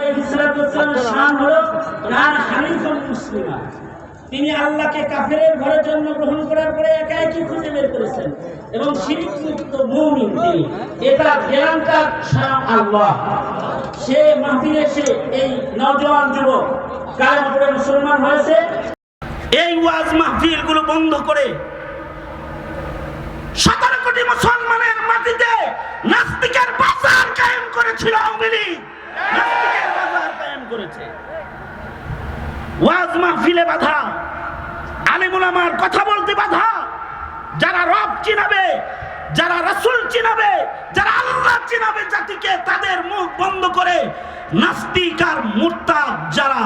আলাইহিস সালামের শান হলো কানা হানিফুল মুসলিমা। তিনি আল্লাহকে কাফেরের ঘরে জন্মগ্রহণ করার পরে একা একই খুঁজে বের করেছেন এবং শিরক মুক্ত মুমিন তিনি। এটা জ্ঞানকার শান আল্লাহ। সে মাহফিলে এসে এই নওজোয়ান যুবক কালেমা পড়ে মুসলমান হয়েছে। এই ওয়াজ মাহফিল গুলো বন্ধ করে 17 কোটি মুসলমানের মাটিতে নাস্তিকের বাজার কায়েম করেছিল আওয়ামী লীগ। নাস্তিকের বাজার কায়েম করেছে। ওয়াজ মাহফিলে বাধা, আলেম ওলামার কথা বলতে বাধা। যারা রব চিনাবে, যারা রাসূল চিনাবে, যারা আল্লাহ চিনাবে জাতিকে, তাদের মুখ বন্ধ করে নাস্তিক আর মুরতাদ যারা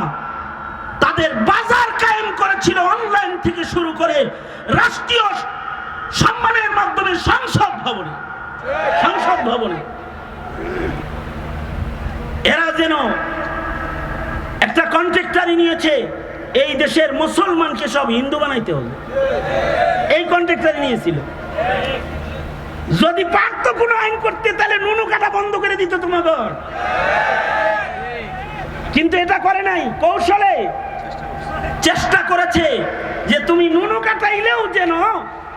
তাদের বাজার কায়েম করেছিল অনলাইন থেকে শুরু করে রাষ্ট্রীয় সম্মানের মাধ্যমে সংসদ ভবনে এরা যেন একটা কন্ট্রাক্টরি নিয়েছে এই দেশের মুসলমানকে সব হিন্দু বানাইতে হবে। এই কন্ট্রাক্টরি নিয়েছিল। যদি পারত কোনো আইন করতে তাহলে নুনু কাটা বন্ধ করে দিত তোমাদের, কিন্তু এটা করে নাই। কৌশলে চেষ্টা করেছে যে তুমি নুনু কাটাইলেও যেন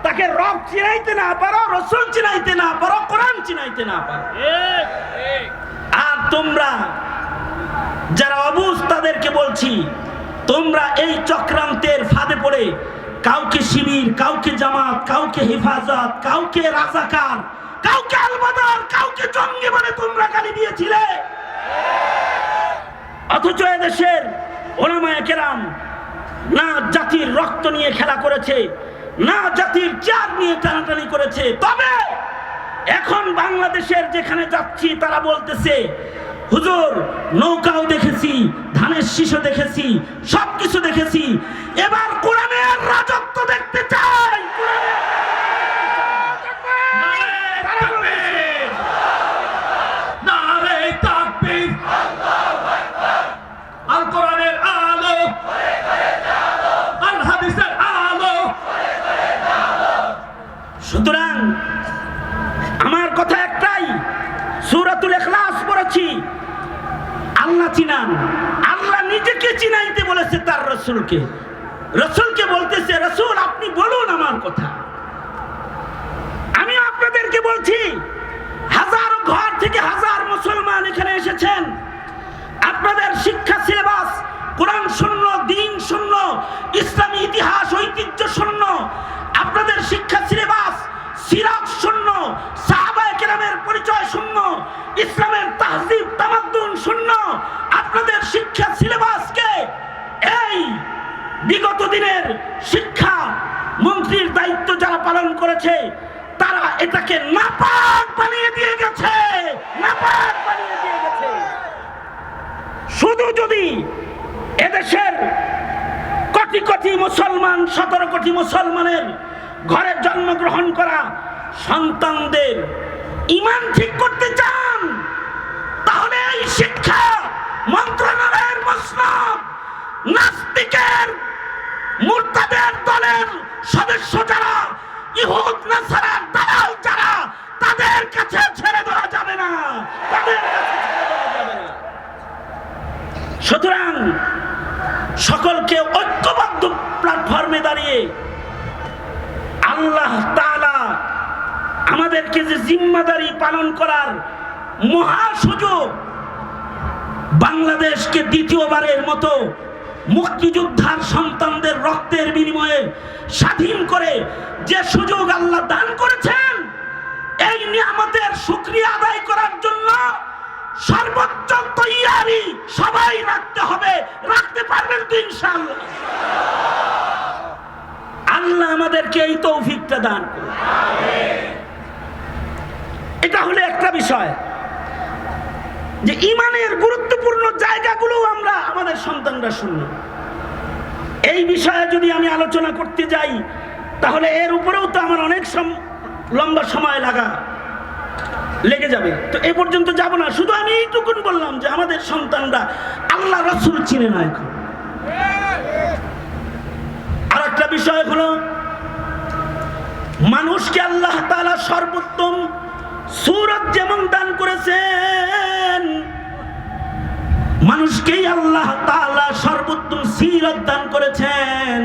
তাকে রব চিনাইতে না পারো, রাসূল চিনাইতে না পারো, কোরআন চিনাইতে না পারো। আর তোমরা যারা অবুঝ তাদেরকে বলছি, তোমরা এই চক্রান্তের ফাঁদে পড়ে কাউকে শিবির, কাউকে জামাত, কাউকে হেফাজত, কাউকে রাজাকার, কাউকে আলবদর, কাউকে জঙ্গি বলে তোমরা গালি দিয়েছিলে। অথচ এদেশের ওলামায়ে কেরাম না জাতির রক্ত নিয়ে খেলা করেছে, না জাতির চার নিয়ে টানাটানি করেছে। তবে এখন বাংলাদেশের যেখানে যাচ্ছি তারা বলতেছে, হুজুর নৌকাও দেখেছি, ধানের শীষও দেখেছি, সবকিছু দেখেছি, এবার কোরআনের রাজত্ব দেখতে চাই। আল কোরআনের আলো, আল হাদিসের আলো। সুতরাং আমার কথা একটাই, সূরাতুল ইখলাস পড়েছি, আল্লাহ চিনান। আল্লাহ নিজেকে চিনাইতে বলেছে তার রাসূলকে। রাসূলকে বলতেছে, রাসূল আপনি বলুন আমার কথা। আমি আপনাদেরকে বলছি, হাজারো ঘর থেকে হাজার মুসলমান এখানে এসেছেন। আপনাদের শিক্ষা সিলেবাস কোরআন শূন্য, দ্বীন শূন্য, ইসলামী ইতিহাস ঐতিহ্য শূন্য। আপনাদের শিক্ষা সিলেবাস সিরাত শূন্য, সাহাবায়ে কেরামের পরিচয় শূন্য, ইসলামের তাহজিব তামাদ্দুন শূন্য। আপনাদের শিক্ষা সিলেবাসকে এই বিগত দিনের শিক্ষা মন্ত্রীর দায়িত্ব যারা পালন করেছে তারা এটাকে নাপাক বানিয়ে দিয়ে গেছে, নাপাক বানিয়ে দিয়ে গেছে। শুধু যদি এদেশের কোটি কোটি মুসলমান, 17 কোটি মুসলমানের ঘরে জন্মগ্রহণ করা সন্তানদের ঈমান ঠিক করতে চান, তাহলে এই শিক্ষা মন্ত্রণালয়ের মসনদ নাস্তিকের মুরতাদের দলের সদস্য যারা, ইহুদ নাসারার দালাল যারা, তাদের কাছে ছেড়ে দেওয়া যাবে না, তাদের কাছে ছেড়ে দেওয়া যাবে না। সুতরাং সকলকে ঐক্যবদ্ধ প্ল্যাটফর্মে দাঁড়িয়ে আল্লাহ তাআলা আমাদেরকে যে জিম্মাদারি পালন করার মহা সুযোগ, বাংলাদেশকে দ্বিতীয়বারের মতো মুক্তিযোদ্ধার সন্তানদের রক্তের বিনিময়ে স্বাধীন করে যে সুযোগ আল্লাহ দান করেছেন, এই নিয়ামতের শুকরিয়া আদায় করার জন্য সর্বোচ্চ তৈয়ারি সবাই রাখতে হবে। রাখতে পারবেন তো ইনশাআল্লাহ? আল্লাহ আমাদেরকে এই তৌফিকটা দান করুন। এটা হলো একটা বিষয়, যে ঈমানের গুরুত্বপূর্ণ জায়গাগুলো আমরা আমাদের সন্তানরা শুনল। এই বিষয়ে যদি আমি আলোচনা করতে যাই তাহলে এর উপরেও তো আমার অনেক লম্বা সময় লেগে যাবে। তো এ পর্যন্ত যাব না, শুধু আমি এইটুকুন বললাম যে আমাদের সন্তানরা আল্লাহ রাসূল চিনে না। এখন আর একটা বিষয় হলো, মানুষকে আল্লাহ তাআলা সর্বোত্তম সূরত যেমন দান করেছেন, মানুষকেই আল্লাহ তাআলা সর্বোত্তম সিরাত দান করেছেন।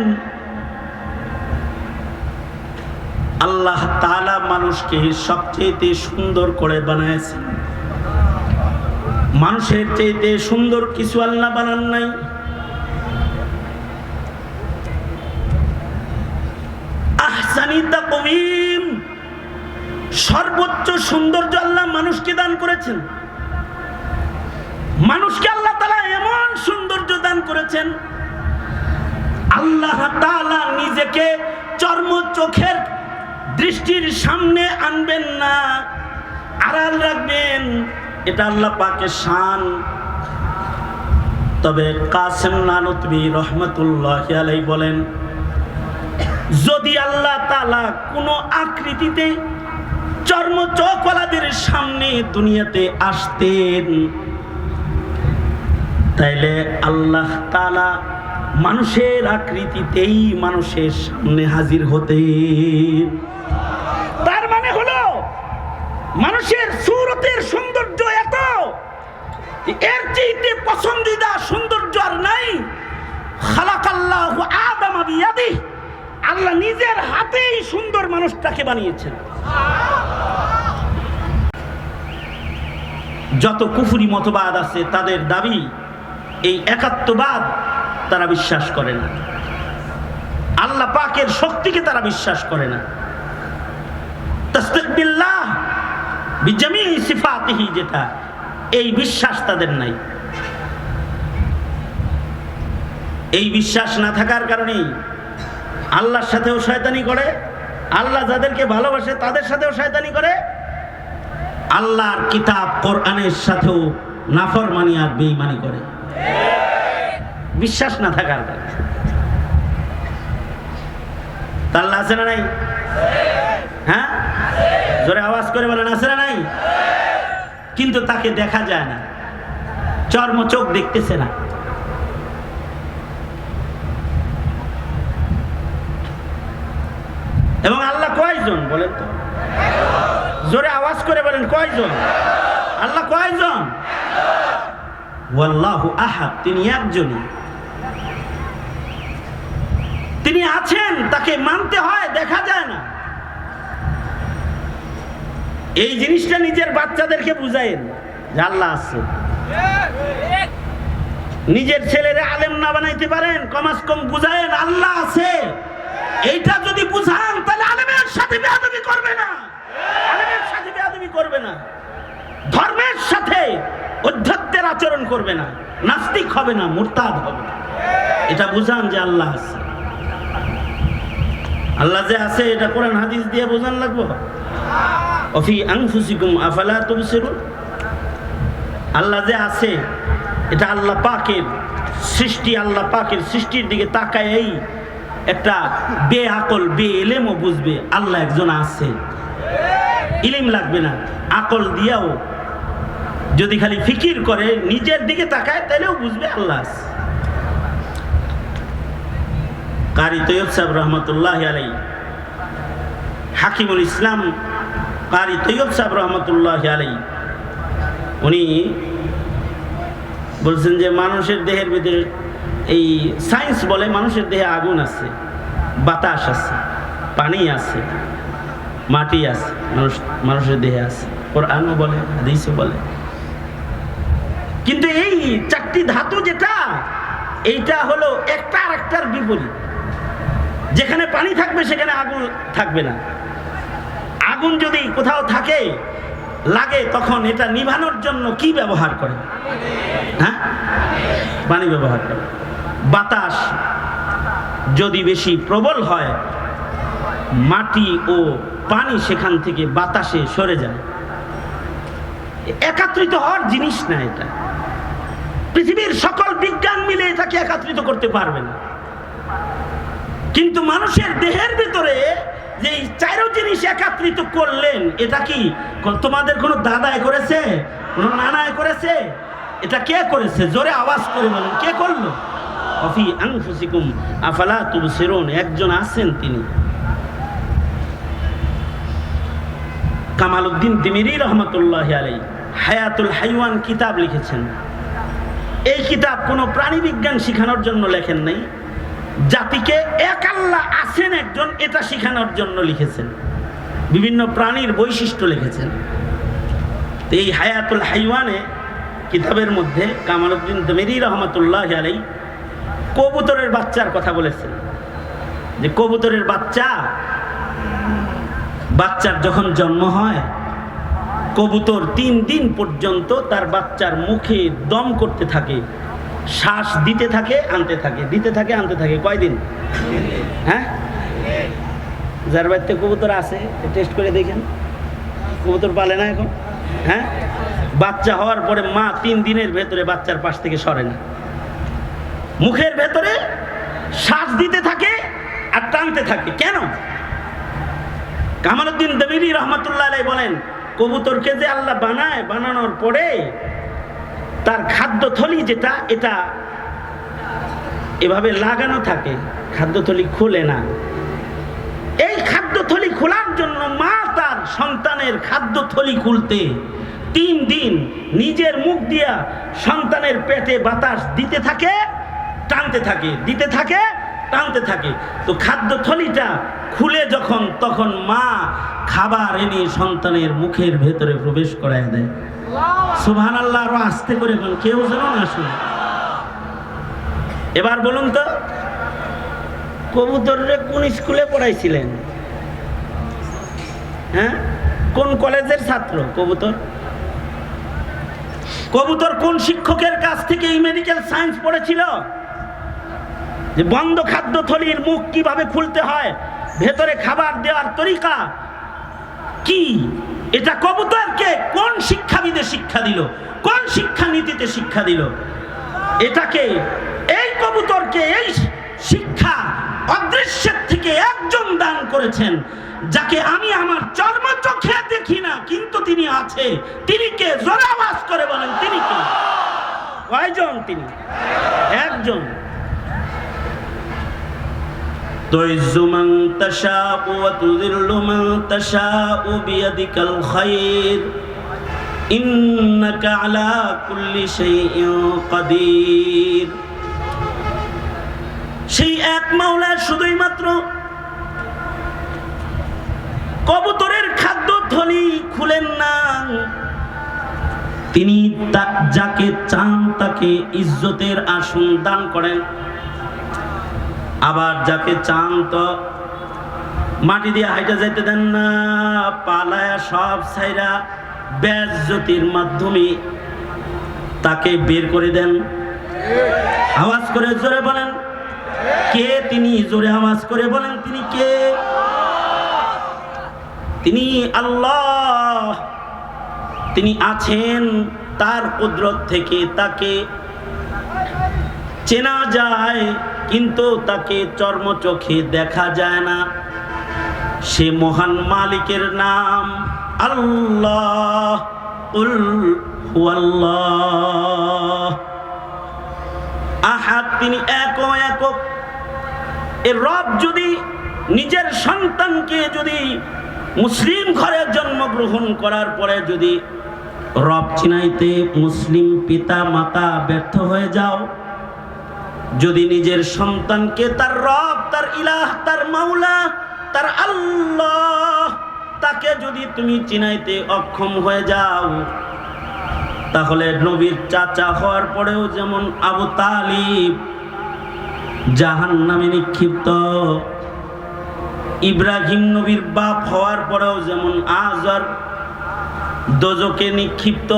আল্লাহ তাআলা মানুষকে সবচেয়ে সুন্দর করে বানাইছেন। মানুষের চাইতে সুন্দর কিছু আল্লাহ বানান নাই। আহসানি তাকওয়িম, সর্বোচ্চ সৌন্দর্য আল্লাহ মানুষকে দান করেছেন। মানুষকে আল্লাহ তাআলা এমন সৌন্দর্য দান করেছেন, আল্লাহ তাআলা নিজেকে চর্ম চোখের দৃষ্টির সামনে আনবেন না, আড়াল রাখবেন, এটা আল্লাহ পাকের শান। তবে কাসেম নানুতবি রহমতুল্লাহি আলাইহি বলেন, যদি আল্লাহ তাআলা কোনো আকৃতিতে চর্ম চোখওয়ালাদের সামনে দুনিয়াতে আসতেন, তাইলে আল্লাহ তাআলা মানুষের আকৃতিতেই মানুষের সামনে হাজির হতেন। তার মানে হলো মানুষের সূরতের সৌন্দর্য এত, এর চেয়ে পছন্দিদা সৌন্দর্য আর নাই। খালাকাল্লাহু আদামা বিয়াদিহি, আল্লাহ নিজের হাতেই সুন্দর মানুষটাকে বানিয়েছেন। যত কুফরি মতবাদ আছে তাদের দাবি এই একাত্মবাদ, তারা বিশ্বাস করে না। আল্লাহ পাকের শক্তিকে তারা বিশ্বাস করে না। তাসদিক বিল্লাহ বিজামি সিফাতিহি, যেটা এই বিশ্বাস তাদের নাই। এই বিশ্বাস না থাকার কারণেই আল্লাহর সাথেও শয়তানি করে, আল্লাহ যাদেরকে ভালোবাসে তাদের সাথেও শয়তানি করে, আল্লাহর কিতাব কোরআনের সাথেও নাফরমানি আর বেঈমানি করে, বিশ্বাস না থাকার কারণে। আল্লাহ আছে না নাই? হ্যাঁ, জোরে আওয়াজ করে বলেন, আছে না নাই? কিন্তু তাকে দেখা যায় না, চর্ম চোখ দেখতেছে না। এবং আল্লাহ কয়জন বলেন তো? জোরে আওয়াজ করে বলেন, কয়জন? আল্লাহ কয়জন? ওয়াল্লাহু আহাদ, তিনি একজনই। তিনি আছেন, তাকে মানতে হয়, দেখা যায় না। এই জিনিসটা নিজের বাচ্চাদেরকে বুঝায়েন যে আল্লাহ আছে। নিজের ছেলেরা আলেম না বানাইতে পারেন, কমাস কম বুঝায়েন আল্লাহ আছে। এইটা যদি বুঝান তাহলে আলেমের সাথে বেয়াদবি করবে না, আলেমের সাথে বেয়াদবি করবে না, ধর্মের সাথে অধ্যত্বের আচরণ করবে না, নাস্তিক হবে না, মুরতাদ হবে না। এটা বুঝান যে আল্লাহ আছে। আল্লাহ যে আছে এটা কোরআন হাদিস দিয়ে বোঝান লাগবে। অফি আনফুসিকুম আফালা তুবসিরুন, আল্লাহ যে আছে এটা আল্লাহ পাকের সৃষ্টি। আল্লাহ পাকের সৃষ্টির দিকে তাকায় এই একটা বেআকল বেএলেমও বুঝবে আল্লাহ একজন আছে। ইলম লাগবে না, আকল দিয়াও যদি খালি ফিকির করে, নিজের দিকে তাকায়, তাহলেও বুঝবে আল্লাহ আছে। কারি তৈয়ব সাহেব রহমতুল্লাহ আলাইহি, হাকিমুল ইসলাম কারি তৈয়ব সাহেব রহমতুল্লাহ আলাইহি, উনি বলছেন যে মানুষের দেহের ভিতরে, এই সায়েন্স বলে মানুষের দেহে আগুন আছে, বাতাস আছে, পানি আছে, মাটি আছে, মানুষের দেহে আছে, কোরআনও বলে, হাদিসও বলে। কিন্তু এই চারটি ধাতু যেটা, এইটা হলো একটা আর একটার বিপরীত। যেখানে পানি থাকবে সেখানে আগুন থাকবে না। আগুন যদি কোথাও থাকে লাগে, তখন এটা নিভানোর জন্য কি ব্যবহার করে? হ্যাঁ, পানি ব্যবহার করে। বাতাস যদি বেশি প্রবল হয়, মাটি ও পানি সেখান থেকে বাতাসে সরে যায়। একাত্রিত হওয়ার জিনিস না এটা। পৃথিবীর সকল বিজ্ঞান মিলে এটাকে একাত্রিত করতে পারবে না। কিন্তু মানুষের দেহের ভিতরে যে চারো জিনিস একত্রিত করলেন, এটা কি তোমাদের কোনো দাদায় করেছে, কোনো নানায় করেছে? এটা কে করেছে? জোরে আওয়াজ করে বলেন, কে করলো? অফি আনফুসিকুম আফালা তুবসিরুন, একজন আছেন তিনি। কামালউদ্দিন তিমিরি রহমতুল্লাহ আলাইহি হায়াতুল হাইওয়ান কিতাব লিখেছেন। এই কিতাব কোনো প্রাণী বিজ্ঞান শেখানোর জন্য লেখেন নাই, জাতিকে এক আল্লাহ আছেন একজন এটা শেখানোর জন্য লিখেছেন, বিভিন্ন প্রাণীর বৈশিষ্ট্য লিখেছেন। এই হায়াতুল হাইওয়ানে কিতাবের মধ্যে কামালউদ্দিন দমেরি রহমতুল্লাহ আলাইহি কবুতরের বাচ্চার কথা বলেছেন, যে কবুতরের বাচ্চার যখন জন্ম হয়, কবুতর 3 দিন পর্যন্ত তার বাচ্চার মুখে দম করতে থাকে, শ্বাস দিতে থাকে আনতে থাকে, দিতে থাকে আনতে থাকে। কয়দিন? হ্যাঁ, যার বাড়িতে কবুতর আছে টেস্ট করে দেখেন, কবুতর পালে না এখন? হ্যাঁ, বাচ্চা হওয়ার পরে মা 3 দিনের ভেতরে বাচ্চার পাশ থেকে সরে না, মুখের ভেতরে শ্বাস দিতে থাকে আর টানতে থাকে। কেন? কামালউদ্দিন দমেরি রহমতুল্লাহ আলাইহি বলেন, কবুতরকে যে আল্লাহ বানায়, বানানোর পরে তার খাদ্যথলি যেটা, এটা এভাবে লাগানো থাকে, খাদ্যথলি খুলে না। এই খাদ্যথলি খোলার জন্য মা তার সন্তানের খাদ্যথলি খুলতে 3 দিন নিজের মুখ দিয়া সন্তানের পেটে বাতাস দিতে থাকে, টানতে থাকে, দিতে থাকে, টানতে থাকে। তো খাদ্যথলিটা খুলে যখন, তখন মা খাবার এনে সন্তানের মুখের ভেতরে প্রবেশ করায় দেয়। সুবহানাল্লাহ, আরো আস্তে করে বলুন, কেউ যেন না শুনে। এবার বলুন তো, কবুতররে কোন স্কুলে পড়াইছিলেন? হ্যাঁ, কোন কলেজের ছাত্র কবুতর? কবুতর কোন শিক্ষকের কাছ থেকে এই মেডিকেল সায়েন্স পড়েছিল? যে বন্ধ খাদ্যথলির মুখ কিভাবে খুলতে হয়, ভেতরে খাবার দেওয়ার তরিকা কি, এটা কবুতরকে কোন শিক্ষাবিদে শিক্ষা দিল, কোন শিক্ষানীতিতে শিক্ষা দিল? এটাকে, এই কবুতরকে এই শিক্ষা অদৃশ্যের থেকে একজন দান করেছেন, যাকে আমি আমার চর্মচোখে দেখি না, কিন্তু তিনি আছে। তিনি কে? জোরে আওয়াজ করে বলেন, তিনি কে? কয়জন তিনি? একজন। তুইজ্জু মান তাশাউ ওয়া তুযিল্লু মান তাশাউ বিয়াদিকাল খায়র ইন্নাকা আলা কুল্লি শাইইন কাদির। সেই এক মাওলা শুধুই মাত্র কবুতরের খাদ্যথলি খুলেন না, তিনি যাকে চান তাকে ইজ্জতের আসন দান করেন, আবার যাকে চান তো মাটি দিয়ে হাইটা যাইতে দেন না, পালায়া সব ছাইরা বেজ্জতির মাধ্যমে তাকে বের করে দেন। আওয়াজ করে জোরে বলেন, কে তিনি? জোরে আওয়াজ করে বলেন, তিনি কে? তিনি আল্লাহ। তিনি আছেন, তার কুদরত থেকে তাকে চেনা যায়, কিন্তু তাকে চর্মচোখে দেখা যায় না। সে মহান মালিকের নাম আল্লাহ। কুল হুয়াল্লাহ আহাদ, তিনি একক। এর রব যদি নিজের সন্তানকে, যদি মুসলিম ঘরে জন্মগ্রহণ করার পরে যদি রব চিনাইতে মুসলিম পিতা মাতা ব্যর্থ হয়ে যাও, যদি নিজের সন্তানকে তার রব, তার ইলাহ, তার মাওলা, তার আল্লাহ, তাকে যদি তুমি চিনাইতে অক্ষম হয়ে যাও, তাহলে নবীর চাচা হওয়ার পরেও যেমন আবু তালিব জাহান্নামে নিক্ষিপ্ত, ইব্রাহিম নবীর বাপ হওয়ার পরেও যেমন আজর দোজকে নিক্ষিপ্ত,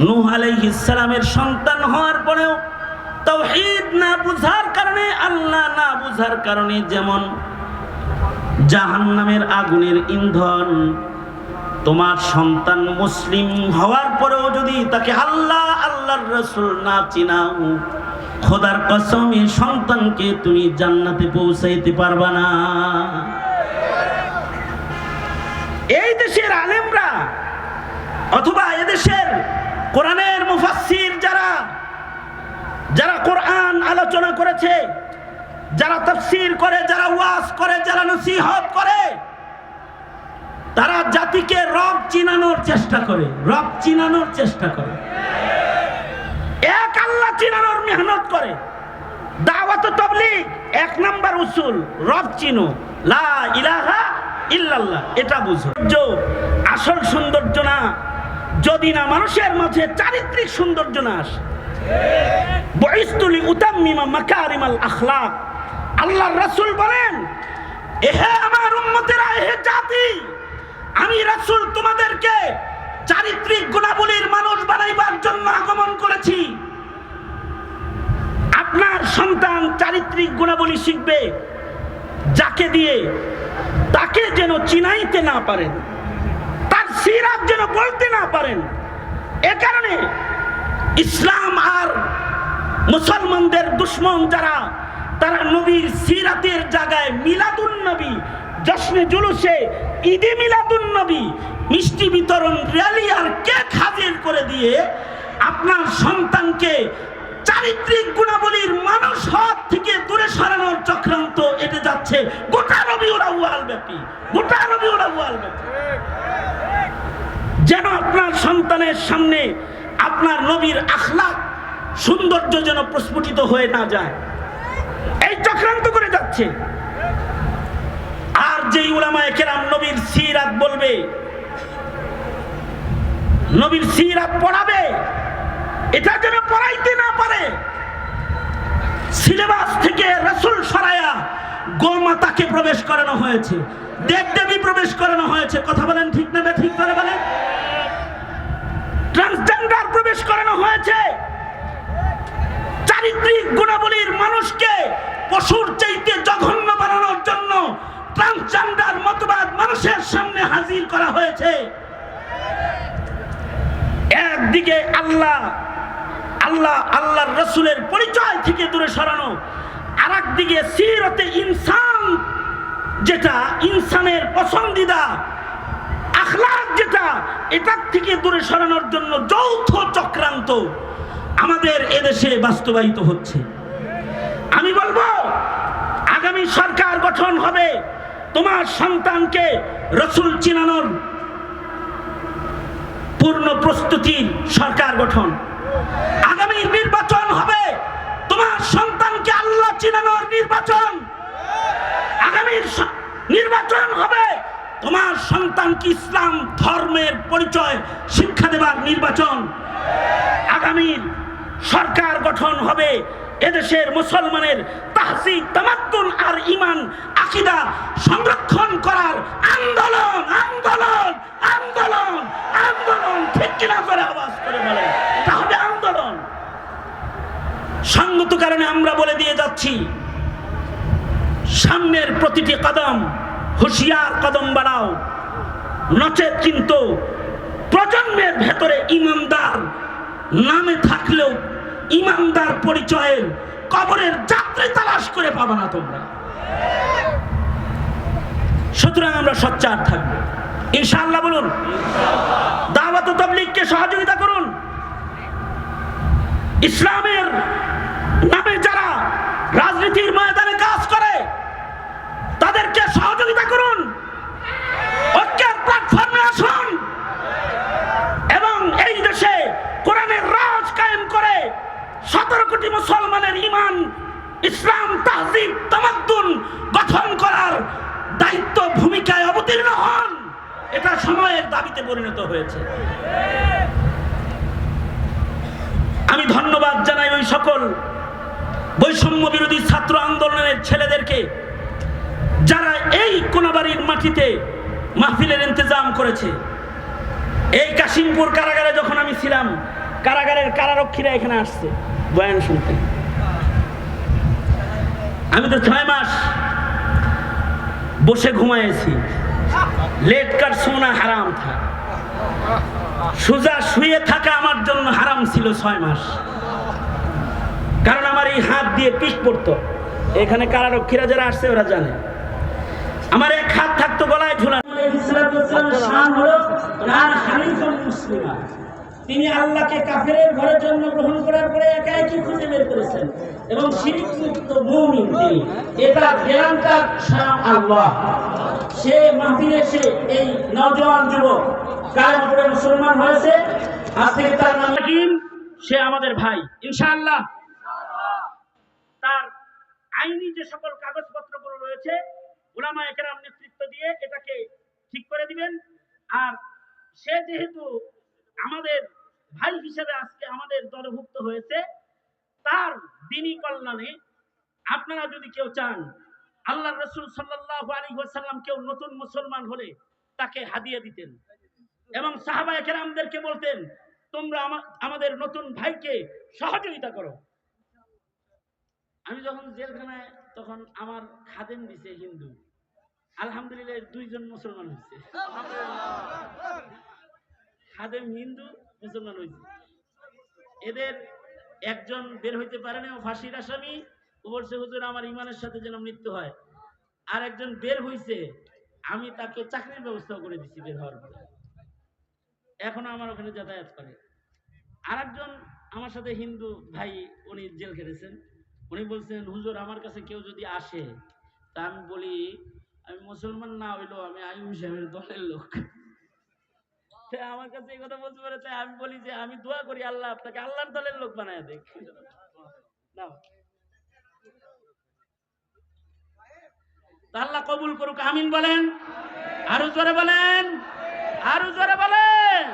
নূহ আলাইহিস সালামের সন্তান হওয়ার পরেও তাওহীদ না বুঝার কারণে, আল্লাহ না বুঝার কারণে যেমন জাহান্নামের আগুনের ইন্ধন, তোমার সন্তান মুসলিম হওয়ার পরেও যদি তাকে আল্লাহ, আল্লাহর রাসূল না চিনাও, খোদার কসমে সন্তানকে তুমি জান্নাতে পৌঁছাইতে পারবা না। এই দেশের আলেমরা অথবা এদেশের কোরআনের মুফাসসির যারা কোরআন আলোচনা করেছে, যারা তাফসীর করে, যারা ওয়াজ করে, যারা নসিহত করে, তারা জাতিকে রব চিনানোর চেষ্টা করে, রব চিনানোর চেষ্টা করে। এক আল্লাহ করে। দাওয়াত ও তাবলীগ 1 নাম্বার উসুল, রব চিনো, লা ইলাহা ইল্লাল্লাহ, এটা বুঝো। আসল সৌন্দর্য না যদি না মানুষের মাঝে চারিত্রিক সৌন্দর্য না আসে। বুইসতুলি উতাম্মিমা মাকারিমাল আখলাক, আল্লাহর রাসূল বলেন, এহে আমার উম্মতেরা, এহে জাতি, আমি রাসূল তোমাদেরকে চারিত্রিক গুণাবলীর মানুষ বানাইবার জন্য আগমন করেছি। আপনার সন্তান চারিত্রিক গুণাবলী শিখবে যাকে দিয়ে তাকে যেন চিনাইতে না পারেন, তার সিরাত যেন বলতে না পারেন। এ কারণে ইসলাম আর মুসলমানদের দুশ্মন যারা, তারা নবীর সিরাতের জায়গায় মিলাদুন নবী, জশ্নে জুলুসে ঈদে মিলাদুন নবী, মিষ্টি বিতরণ, র্যালি আর কেক হাজির করে দিয়ে আপনার সন্তানকে চারিত্রিক গুণাবলীর মানুষ হওয়ার থেকে দূরে সরানোর চক্রান্ত এটে যাচ্ছে গোটা রবিউল আউয়াল ব্যাপী, গোটা রবিউল আউয়াল ব্যাপী। যেন আপনার সন্তানের সামনে আপনার নবীর আখলাক সৌন্দর্য যেন প্রস্ফুটিত হয়ে না যায়, এই চক্রান্ত করে যাচ্ছে। আর যেই উলামায়ে কেরাম নবীর সিরাত বলবে, নবীর সিরাত পড়াবে, এটা যেন পড়াইতে না পারে। সিলেবাস থেকে রাসূল সরায়া গোমাতাকে প্রবেশ করানো হয়েছে, দেবদেবী প্রবেশ করানো হয়েছে। কথা বলেন ঠিক না ঠিক করে বলেন? ট্রান্সজেন্ডার প্রবেশ করানো হয়েছে। চারিত্রিক গুণাবলীর মানুষকে পশুর চাইতে জঘন্য বানানোর জন্য ট্রান্সজেন্ডার মতবাদ মানুষের সামনে হাজির করা হয়েছে। একদিকে আল্লাহর রাসূলের পরিচয় থেকে দূরে সরানো, আর একদিকে সিরাতে ইনসান, যেটা ইনসানের পছন্দিদা আখলাক, যেটা এটার থেকে দূরে সরানোর জন্য যৌথ চক্রান্ত আমাদের এদেশে বাস্তবায়িত হচ্ছে। আমি বলবো, আগামী সরকার গঠন হবে, তোমার সন্তানকে রাসূল চিনানোর পূর্ণ প্রস্তুতির সরকার গঠন। আগামী নির্বাচন হবে, তোমার সন্তানকে আল্লাহ চিনানোর নির্বাচন। আগামী নির্বাচন হবে, তোমার সন্তানকে ইসলাম ধর্মের পরিচয় শিক্ষা দেবার নির্বাচন। আগামী সরকার গঠন হবে এদেশের মুসলমানের তাহসিব, তামাদ্দুন আর ঈমান আকীদা সংরক্ষণ করার আন্দোলন, আন্দোলন, আন্দোলন, আন্দোলন। ঠিক কিনা করে আওয়াজ করে বলে, এটা হবে আন্দোলন। সঙ্গত কারণে আমরা বলে দিয়ে যাচ্ছি, সামনের প্রতিটি কদম হুঁশিয়ার কদম বাড়াও, নচেত কিন্তু প্রজন্মের ভেতরে ইমানদার নামে থাকলেও ইমানদার পরিচয়ের কবরের যাত্রী তালাশ করে পাবে না তোমরা। সুতরাং আমরা সোচ্চার থাকবো ইনশাআল্লাহ। বলুন, দাওয়াত ও তাবলীগকে সহযোগিতা করুন। ইসলামের নামে যারা রাজনীতির ময়দানে কাজ করে তাদেরকে সহযোগিতা করুন, ঐক্যের প্ল্যাটফর্মে আসুন এবং এই দেশে কোরআনের রাজ কায়েম করে 17 কোটি মুসলমানের ঈমান, ইসলাম, তাহজিব, তামাদ্দুন গঠন করার দায়িত্ব ভূমিকায় অবতীর্ণ হন। এটা সময়ের দাবিতে পরিণত হয়েছে। আমি ধন্যবাদ জানাই ওই সকল বৈষম্য বিরোধী ছাত্র আন্দোলনের ছেলেদেরকে যারা এই কোনাবাড়ির মাটিতে মাহফিলের ইন্তজাম করেছে। এই কাশিমপুর কারাগারে যখন আমি ছিলাম, কারাগারের কারারক্ষীরা এখানে আসছে বয়ান শুনতে। আমি তো 6 মাস বসে ঘুমাইছি। লেট কার সোনা হারাম থা, সোজা শুয়ে থাকা আমার জন্য হারাম ছিল 6 মাস। কারণ আমার এই হাত দিয়ে পিঠ পড়তো। এখানে কারারক্ষীরা যারা আসছে ওরা জানে, আমার এক হাত থাকতো গলায় ঝুলানো। তিনি আল্লাহকে কাফেরের ঘরে জন্মগ্রহণ করার পরে একা একই খুঁজে বের করেছেন এবং শিরক মুক্ত মুমিন তিনি। এটা জ্ঞানটা আল্লাহ। সে মাহফিলে এসে এই নওজোয়ান যুবক কালেমা পড়ে মুসলমান হয়েছে। আজ থেকে তার নাম, সে আমাদের ভাই ইনশাআল্লাহ। আইনি যে সকল কাগজপত্রগুলো রয়েছে উলামায়ে কেরাম নেতৃত্ব দিয়ে এটাকে ঠিক করে দিবেন। আর সে যেহেতু আমাদের ভাই হিসেবে আজকে আমাদের দলভুক্ত হয়েছে, তার দ্বীনি কল্যাণে আপনারা যদি কেউ চান, আল্লাহ রাসূল সাল্লাল্লাহু আলাইহি ওয়াসাল্লাম কেউ নতুন মুসলমান হলে তাকে হাদিয়া দিতেন এবং সাহাবায়ে কেরামদেরকে বলতেন তোমরা আমাদের নতুন ভাইকে সহযোগিতা করো। আমি যখন জেলখানায় তখন আমার খাদেম দিছে হিন্দু, আলহামদুলিল্লাহ 2 জন মুসলমান হয়েছে। খাদেম হিন্দু, মুসলমান হয়েছে। এদের একজন বের হইতে পারে না, ও ফাঁসির আসামি। ও বলছে হুজুর আমার ইমানের সাথে যেন মৃত্যু হয়। আর একজন বের হইছে, আমি তাকে চাকরির ব্যবস্থা করে দিছি বের হওয়ার পরে, এখনো আমার ওখানে যাতায়াত করে। আর একজন আমার সাথে হিন্দু ভাই, উনি জেল খেটেছেন। উনি বলছেন হুজুর আমার কাছে কেউ যদি আসে, তা আমি বলি আমি মুসলমান না হইলেও আমি আইয়ুব সাহেবের দলের লোক। আমার কাছে এই কথা বলতে পারে, তাই আমি বলি যে আমি দোয়া করি আল্লাহ আপনাকে আল্লাহর দলের লোক বানায় দেখ। আল্লাহ কবুল করুক, আমিন বলেন। আরো জোরে বলেন, আরো জোরে বলেন।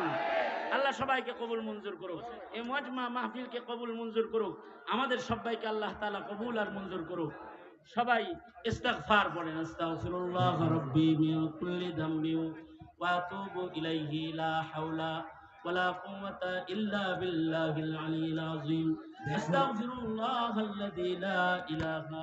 আল্লাহ সবাইকে কবুল মঞ্জুর করুক, এই মজমা মাহফিলকে কবুল মঞ্জুর করুক, আমাদের সবাইকে আল্লাহ তাআলা কবুল আর মঞ্জুর করুক। সবাই ইস্তিগফার পড়েন, আস্তাগফিরুল্লাহ রাব্বি মিন কুল্লি যামবি ওয়া আতুবু ইলাইহি লা হাওলা ওয়ালা কুওয়াতা ইল্লা বিল্লাহিল আলিয়্যিল আযীম। আস্তাগফিরুল্লাহাল্লাযী লা ইলাহা